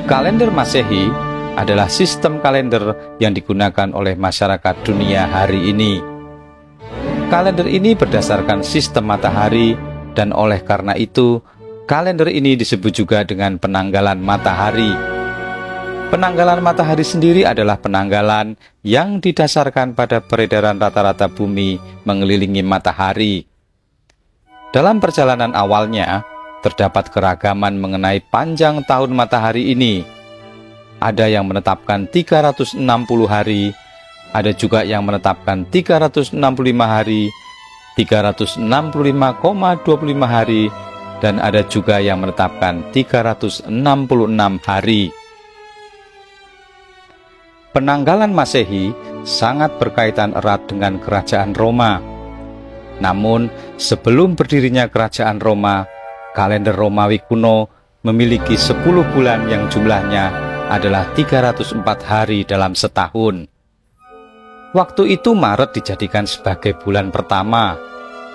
Kalender Masehi adalah sistem kalender yang digunakan oleh masyarakat dunia hari ini. Kalender ini berdasarkan sistem matahari, dan oleh karena itu, kalender ini disebut juga dengan penanggalan matahari. Penanggalan matahari sendiri adalah penanggalan yang didasarkan pada peredaran rata-rata bumi mengelilingi matahari. Dalam perjalanan awalnya, terdapat keragaman mengenai panjang tahun matahari ini. Ada yang menetapkan 360 hari, ada juga yang menetapkan 365 hari, 365,25 hari, dan ada juga yang menetapkan 366 hari. Penanggalan Masehi sangat berkaitan erat dengan kerajaan Roma. Namun, sebelum berdirinya kerajaan Roma, kalender Romawi kuno memiliki 10 bulan yang jumlahnya adalah 304 hari dalam setahun. Waktu itu Maret dijadikan sebagai bulan pertama,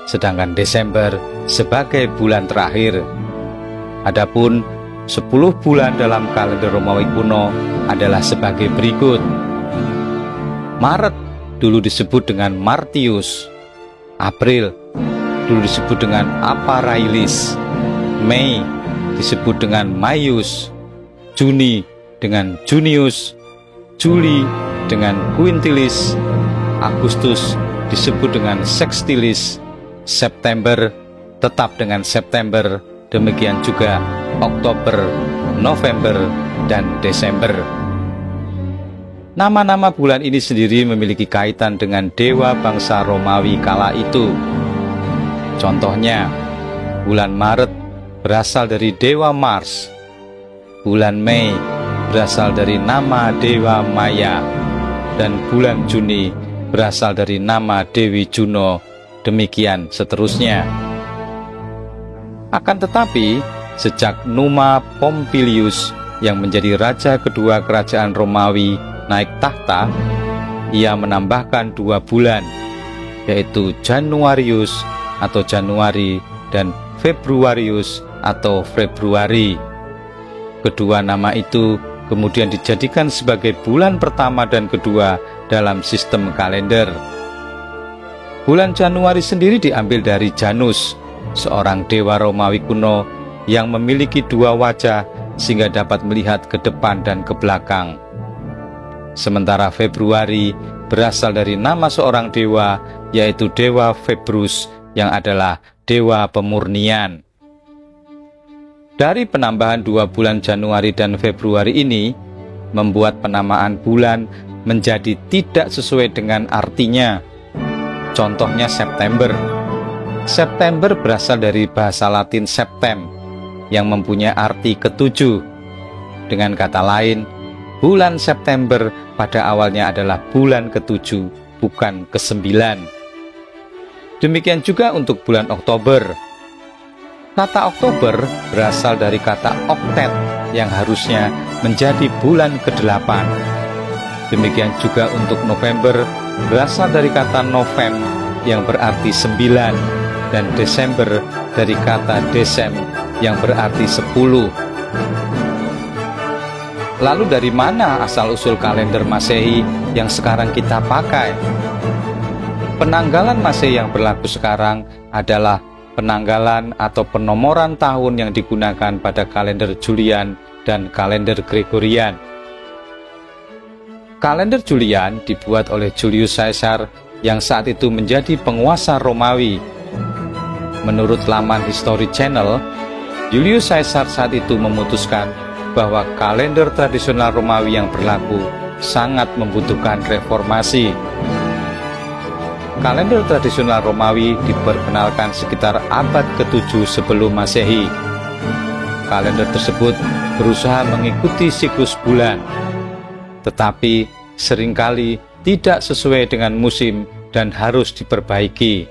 sedangkan Desember sebagai bulan terakhir. Adapun 10 bulan dalam kalender Romawi kuno adalah sebagai berikut. Maret dulu disebut dengan Martius, April dulu disebut dengan Aparailis, Mei disebut dengan Maius, Juni dengan Junius, Juli dengan Quintilis, Agustus disebut dengan Sextilis, September tetap dengan September, demikian juga Oktober, November, dan Desember. Nama-nama bulan ini sendiri memiliki kaitan dengan dewa bangsa Romawi kala itu. Contohnya, bulan Maret berasal dari dewa Mars, bulan Mei berasal dari nama dewa Maya, dan bulan Juni berasal dari nama Dewi Juno, demikian seterusnya. Akan tetapi, sejak Numa Pompilius yang menjadi raja kedua kerajaan Romawi naik tahta, ia menambahkan 2 bulan, yaitu Januarius atau Januari dan Februarius atau Februari. Kedua nama itu kemudian dijadikan sebagai bulan pertama dan kedua dalam sistem kalender. Bulan Januari sendiri diambil dari Janus, seorang dewa Romawi kuno yang memiliki 2 wajah sehingga dapat melihat ke depan dan ke belakang. Sementara Februari berasal dari nama seorang dewa, yaitu dewa Februs yang adalah dewa pemurnian. Dari penambahan 2 bulan Januari dan Februari ini, membuat penamaan bulan menjadi tidak sesuai dengan artinya. Contohnya September. September berasal dari bahasa Latin septem, yang mempunyai arti ke-7. Dengan kata lain, bulan September pada awalnya adalah bulan ke-7, bukan ke-9. Demikian juga untuk bulan Oktober. Kata Oktober berasal dari kata oktet, yang harusnya menjadi bulan ke-8. Demikian juga untuk November berasal dari kata novem, yang berarti 9, dan Desember dari kata desem, yang berarti 10. Lalu dari mana asal-usul kalender Masehi yang sekarang kita pakai? Penanggalan Masehi yang berlaku sekarang adalah penanggalan atau penomoran tahun yang digunakan pada kalender Julian dan kalender Gregorian. Kalender Julian dibuat oleh Julius Caesar yang saat itu menjadi penguasa Romawi. Menurut laman History Channel, Julius Caesar saat itu memutuskan bahwa kalender tradisional Romawi yang berlaku sangat membutuhkan reformasi. Kalender tradisional Romawi diperkenalkan sekitar abad ke-7 sebelum Masehi. Kalender tersebut berusaha mengikuti siklus bulan, tetapi seringkali tidak sesuai dengan musim dan harus diperbaiki.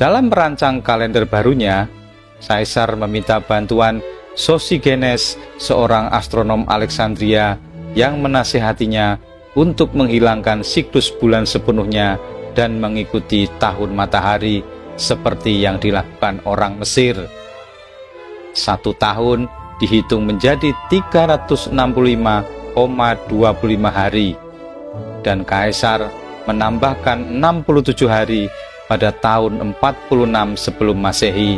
Dalam merancang kalender barunya, Caesar meminta bantuan Sosigenes, seorang astronom Alexandria yang menasihatinya untuk menghilangkan siklus bulan sepenuhnya dan mengikuti tahun matahari seperti yang dilakukan orang Mesir. 1 tahun dihitung menjadi 365,25 hari, dan Kaisar menambahkan 67 hari pada tahun 46 sebelum Masehi,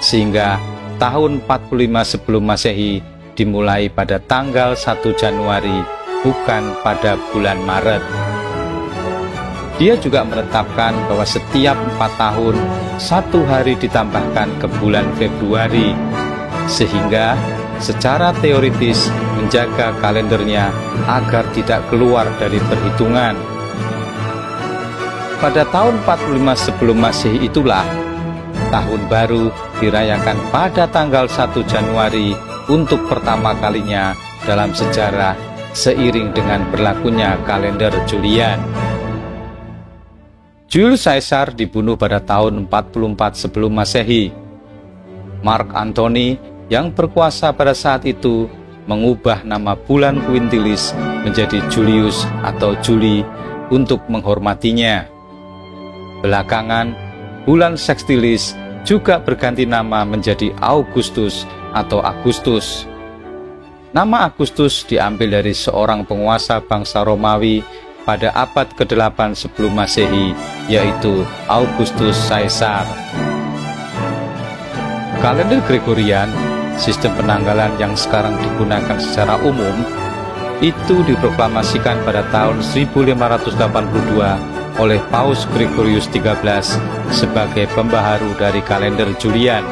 sehingga tahun 45 sebelum Masehi dimulai pada tanggal 1 Januari, bukan pada bulan Maret. Dia juga menetapkan bahwa setiap 4 tahun 1 hari ditambahkan ke bulan Februari, sehingga secara teoritis menjaga kalendernya agar tidak keluar dari perhitungan. Pada tahun 45 sebelum Masehi itulah tahun baru dirayakan pada tanggal 1 Januari untuk pertama kalinya dalam sejarah, seiring dengan berlakunya kalender Julian. Julius Caesar dibunuh pada tahun 44 sebelum Masehi. Mark Antony yang berkuasa pada saat itu mengubah nama bulan Quintilis menjadi Julius atau Juli untuk menghormatinya. Belakangan, bulan Sextilis juga berganti nama menjadi Augustus atau Agustus. Nama Agustus diambil dari seorang penguasa bangsa Romawi pada abad ke-8 sebelum Masehi, yaitu Augustus Caesar. Kalender Gregorian, sistem penanggalan yang sekarang digunakan secara umum, itu diproklamasikan pada tahun 1582 oleh Paus Gregorius XIII sebagai pembaharu dari kalender Julian.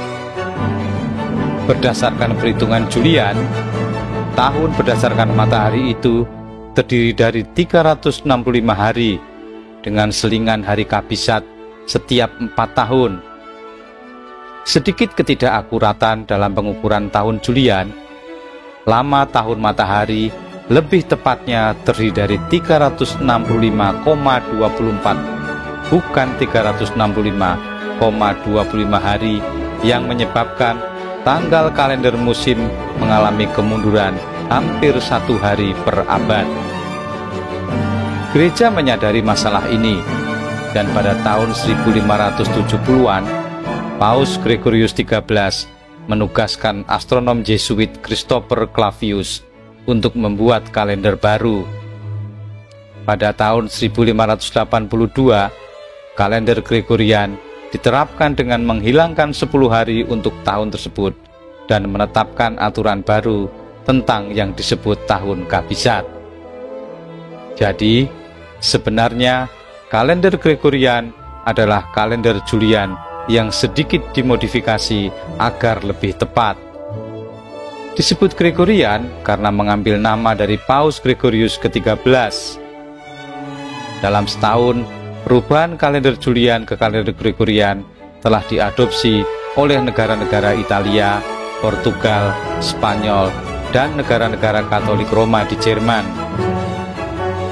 Berdasarkan perhitungan Julian, tahun berdasarkan matahari itu terdiri dari 365 hari dengan selingan hari kabisat setiap 4 tahun. Sedikit ketidakakuratan dalam pengukuran tahun Julian. Lama tahun matahari lebih tepatnya terdiri dari 365,24, bukan 365,25 hari, yang menyebabkan tanggal kalender musim mengalami kemunduran hampir 1 hari per abad. Gereja menyadari masalah ini, dan pada tahun 1570-an, Paus Gregorius XIII menugaskan astronom Jesuit Christopher Clavius untuk membuat kalender baru. Pada tahun 1582, kalender Gregorian diterapkan dengan menghilangkan 10 hari untuk tahun tersebut dan menetapkan aturan baru tentang yang disebut tahun kabisat. Jadi, sebenarnya kalender Gregorian adalah kalender Julian yang sedikit dimodifikasi agar lebih tepat. Disebut Gregorian karena mengambil nama dari Paus Gregorius ke-13. Dalam setahun, perubahan kalender Julian ke kalender Gregorian telah diadopsi oleh negara-negara Italia, Portugal, Spanyol, dan negara-negara Katolik Roma di Jerman.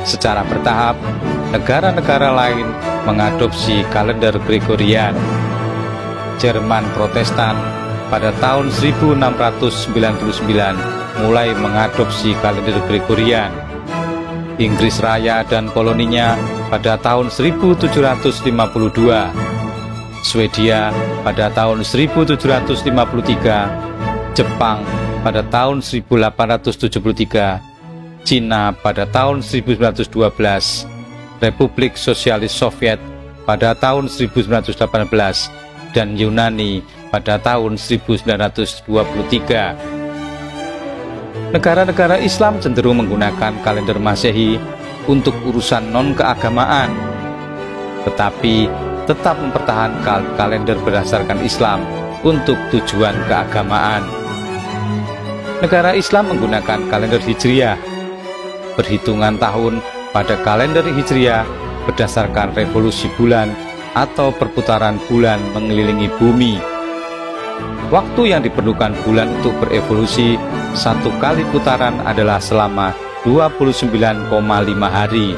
Secara bertahap, negara-negara lain mengadopsi kalender Gregorian. Jerman Protestan pada tahun 1699 mulai mengadopsi kalender Gregorian. Inggris Raya dan koloninya pada tahun 1752, Swedia pada tahun 1753, Jepang pada tahun 1873, Cina pada tahun 1912, Republik Sosialis Soviet pada tahun 1918, dan Yunani pada tahun 1923. Negara-negara Islam cenderung menggunakan kalender Masehi untuk urusan non-keagamaan, tetapi tetap mempertahankan kalender berdasarkan Islam untuk tujuan keagamaan. Negara Islam menggunakan kalender Hijriah. Perhitungan tahun pada kalender Hijriah berdasarkan revolusi bulan atau perputaran bulan mengelilingi bumi. Waktu yang diperlukan bulan untuk berevolusi satu kali putaran adalah selama 29,5 hari.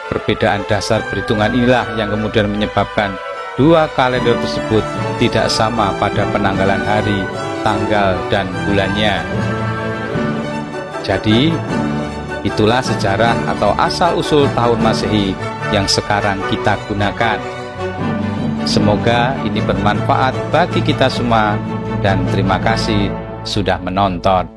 Perbedaan dasar perhitungan inilah yang kemudian menyebabkan dua kalender tersebut tidak sama pada penanggalan hari, tanggal, dan bulannya. Jadi, itulah sejarah atau asal-usul tahun Masehi yang sekarang kita gunakan. Semoga ini bermanfaat bagi kita semua, dan terima kasih. sudah menonton.